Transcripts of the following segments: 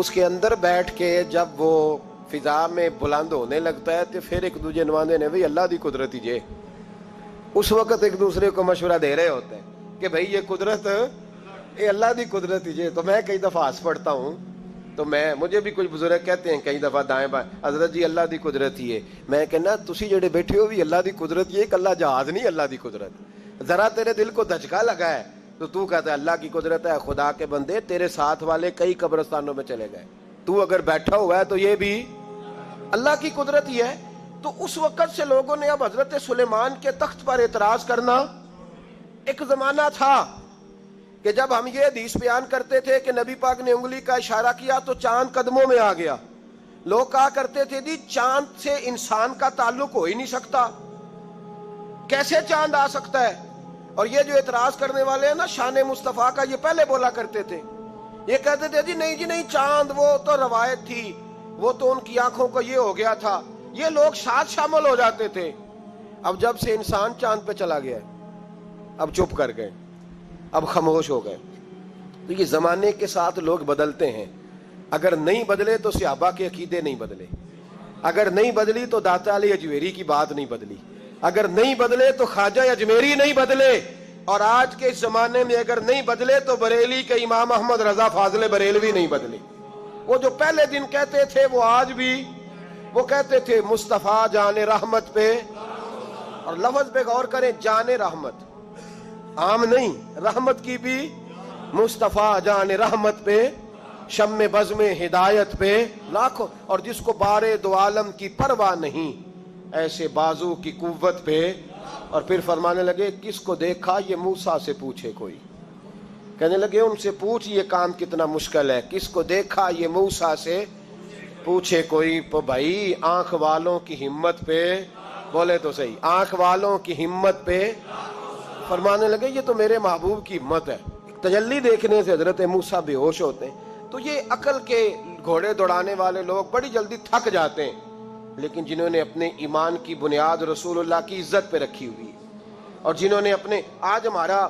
اس کے اندر بیٹھ کے جب وہ فضا میں بلند ہونے لگتا ہے تو پھر ایک دوسرے نماندے نے بھئی اللہ دی قدرت ہی جے. اس وقت ایک دوسرے کو مشورہ دے رہے ہوتے ہیں کہ بھئی یہ قدرت یہ اللہ دی قدرت ہی جے. تو میں کئی دفعہ ہنس پڑتا ہوں تو مجھے بھی کچھ بزرگ کہتے ہیں کئی دفعہ دائیں بائیں حضرت جی اللہ دی قدرت ہی ہے. میں کہنا تسی جڑے بیٹھے ہو بھی اللہ دی قدرت یہ ایک اللہ جہاز نہیں اللہ دی قدرت. ذرا تیرے دل کو دھچکا لگا ہے تو کہتا ہے اللہ کی قدرت ہے. خدا کے بندے تیرے ساتھ والے کئی قبرستانوں میں چلے گئے, تو اگر بیٹھا ہوا ہے تو یہ بھی اللہ کی قدرت ہی ہے. تو اس وقت سے لوگوں نے اب حضرت سلیمان کے تخت پر اعتراض کرنا. ایک زمانہ تھا کہ جب ہم یہ حدیث بیان کرتے تھے کہ نبی پاک نے انگلی کا اشارہ کیا تو چاند قدموں میں آ گیا. لوگ کہا کرتے تھے جی چاند سے انسان کا تعلق ہو ہی نہیں سکتا, کیسے چاند آ سکتا ہے. اور یہ جو اعتراض کرنے والے ہیں نا شان مصطفیٰ کا, یہ پہلے بولا کرتے تھے, یہ کہتے تھے جی نہیں چاند وہ تو روایت تھی, وہ تو ان کی آنکھوں کو یہ ہو گیا تھا. یہ لوگ ساتھ شامل ہو جاتے تھے. اب جب سے انسان چاند پہ چلا گیا اب چپ کر گئے, اب خاموش ہو گئے. تو یہ زمانے کے ساتھ لوگ بدلتے ہیں. اگر نہیں بدلے تو صحابہ کے عقیدے نہیں بدلے, اگر نہیں بدلی تو داتا علی اجمیری کی بات نہیں بدلی, اگر نہیں بدلے تو خواجہ اجمیری نہیں بدلے, اور آج کے زمانے میں اگر نہیں بدلے تو بریلی کے امام احمد رضا فاضل بریلوی نہیں بدلے. وہ جو پہلے دن کہتے تھے وہ آج بھی وہ کہتے تھے مصطفیٰ جان رحمت پہ, اور لفظ پہ غور کریں, جان رحمت عام نہیں, رحمت کی بھی, مصطفیٰ جان رحمت پہ, شم بزم ہدایت پہ لاکھوں, اور جس کو بارے دو عالم کی پرواہ نہیں ایسے بازو کی قوت پہ. اور پھر فرمانے لگے کس کو دیکھا یہ موسیٰ سے پوچھے کوئی, کہنے لگے ان سے پوچھ یہ کام کتنا مشکل ہے. کس کو دیکھا یہ موسیٰ سے پوچھے کوئی. تو بھائی آنکھ والوں کی ہمت پہ, بولے تو صحیح, آنکھ والوں کی ہمت پہ. فرمانے لگے یہ تو میرے محبوب کی ہمت ہے. تجلی دیکھنے سے حضرت موسیٰ بے ہوش ہوتے ہیں. تو یہ عقل کے گھوڑے دوڑانے والے لوگ بڑی جلدی تھک جاتے ہیں, لیکن جنہوں نے اپنے ایمان کی بنیاد رسول اللہ کی عزت پہ رکھی ہوئی ہے, اور جنہوں نے اپنے, آج ہمارا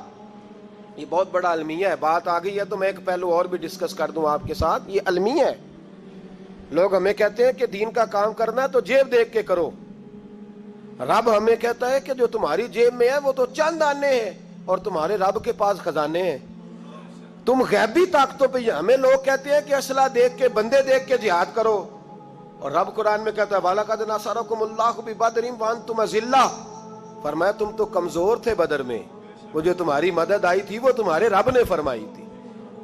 یہ بہت بڑا المیہ ہے, بات آ گئی ہے تو میں ایک پہلو اور بھی ڈسکس کر دوں آپ کے ساتھ. یہ المیہ ہے. لوگ ہمیں کہتے ہیں کہ دین کا کام کرنا ہے تو جیب دیکھ کے کرو. رب ہمیں کہتا ہے کہ جو تمہاری جیب میں ہے وہ تو چند آنے ہیں, اور تمہارے رب کے پاس خزانے ہیں. تم غیبی طاقتوں پہ, ہمیں لوگ کہتے ہیں کہ اسلحہ دیکھ کے, بندے دیکھ کے جہاد کرو, اور رب قرآن میں کہتا ہے وَلَقَدْ نَصَرَكُمُ اللَّهُ بِبَدْرٍ وَأَنْتُمْ أَذِلَّةٌ. فرمایا تم تو کمزور تھے بدر میں, وہ جو تمہاری مدد آئی تھی وہ تمہارے رب نے فرمائی تھی.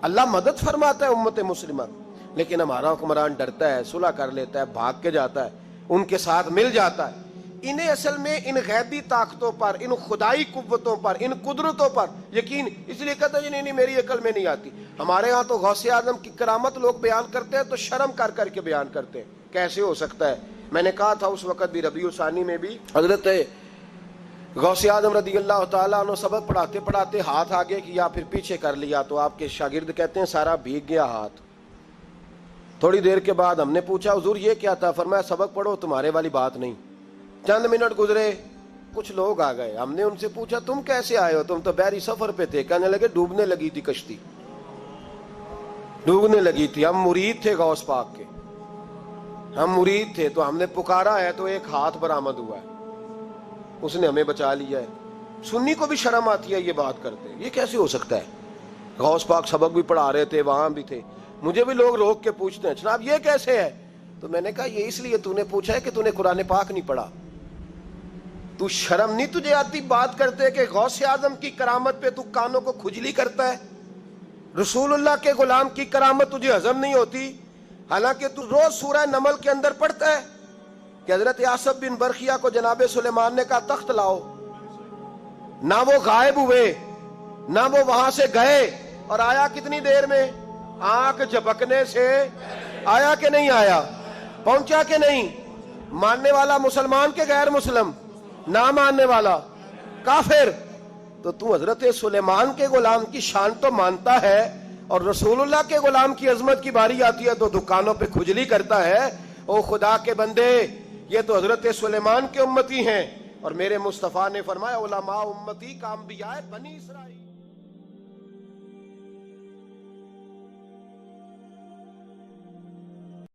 اللہ مدد فرماتا ہے امت مسلمہ, لیکن ہمارا حکمران ڈرتا ہے, صلح کر لیتا ہے, بھاگ کے جاتا ہے, ان کے ساتھ مل جاتا ہے. انہیں اصل میں ان غیبی طاقتوں پر, ان خدائی قوتوں پر, ان قدرتوں پر یقین, اس لیے کہتا ہے نہیں میری عقل میں نہیں آتی. ہمارے ہاں تو غوث اعظم کی کرامت لوگ بیان کرتے ہیں تو شرم کر کر کے بیان کرتے ہیں. کیسے ہو سکتا ہے؟ میں نے کہا تھا اس وقت بھی, ربیع الثانی میں بھی حضرت غوث اعظم رضی اللہ تعالیٰ عنہ سبق پڑھاتے پڑھاتے ہاتھ آگے کیا پھر پیچھے کر لیا, تو آپ کے شاگرد کہتے ہیں سارا بھیگ گیا ہاتھ. تھوڑی دیر کے بعد ہم نے پوچھا حضور یہ کیا تھا؟ فرمایا سبق پڑھو, تمہارے والی بات نہیں. چند منٹ گزرے, کچھ لوگ آ گئے, ہم نے ان سے پوچھا تم کیسے آئے ہو, تم تو بحری سفر پہ تھے. کہنے لگے ڈوبنے لگی تھی کشتی, ڈوبنے لگی تھی. ہم مرید تھے غوث پاک کے, ہم مرید تھے, تو ہم نے پکارا ہے تو ایک ہاتھ برآمد ہوا ہے, اس نے ہمیں بچا لیا ہے. سنی کو بھی شرم آتی ہے یہ بات کرتے, یہ کیسے ہو سکتا ہے؟ غوث پاک سبق بھی پڑھا رہے تھے, وہاں بھی تھے. مجھے بھی لوگ روک کے پوچھتے ہیں جناب یہ کیسے ہے, تو میں نے کہا یہ اس لیے تو نے پوچھا ہے کہ تو نے قرآن پاک نہیں پڑھا. تو شرم نہیں تجھے آتی بات کرتے کہ غوث اعظم کی کرامت پہ تو کانوں کو کھجلی کرتا ہے؟ رسول اللہ کے غلام کی کرامت تجھے ہضم نہیں ہوتی؟ حالانکہ تو روز سورہ نمل کے اندر پڑھتا ہے کہ حضرت آصف بن برخیہ کو جناب سلیمان نے کہا تخت لاؤ, نہ وہ غائب ہوئے نہ وہ وہاں سے گئے, اور آیا کتنی دیر میں؟ آنکھ جھپکنے سے آیا کہ نہیں آیا, پہنچا کہ نہیں. ماننے والا مسلمان کے غیر مسلم, نہ ماننے والا کافر. تو حضرت سلیمان کے غلام کی شان تو مانتا ہے, اور رسول اللہ کے غلام کی عظمت کی باری آتی ہے تو دکانوں پہ کھجلی کرتا ہے. او خدا کے بندے, یہ تو حضرت سلیمان کے امتی ہیں, اور میرے مصطفیٰ نے فرمایا علماء امتی کا انبیاء بنی اسرائیل.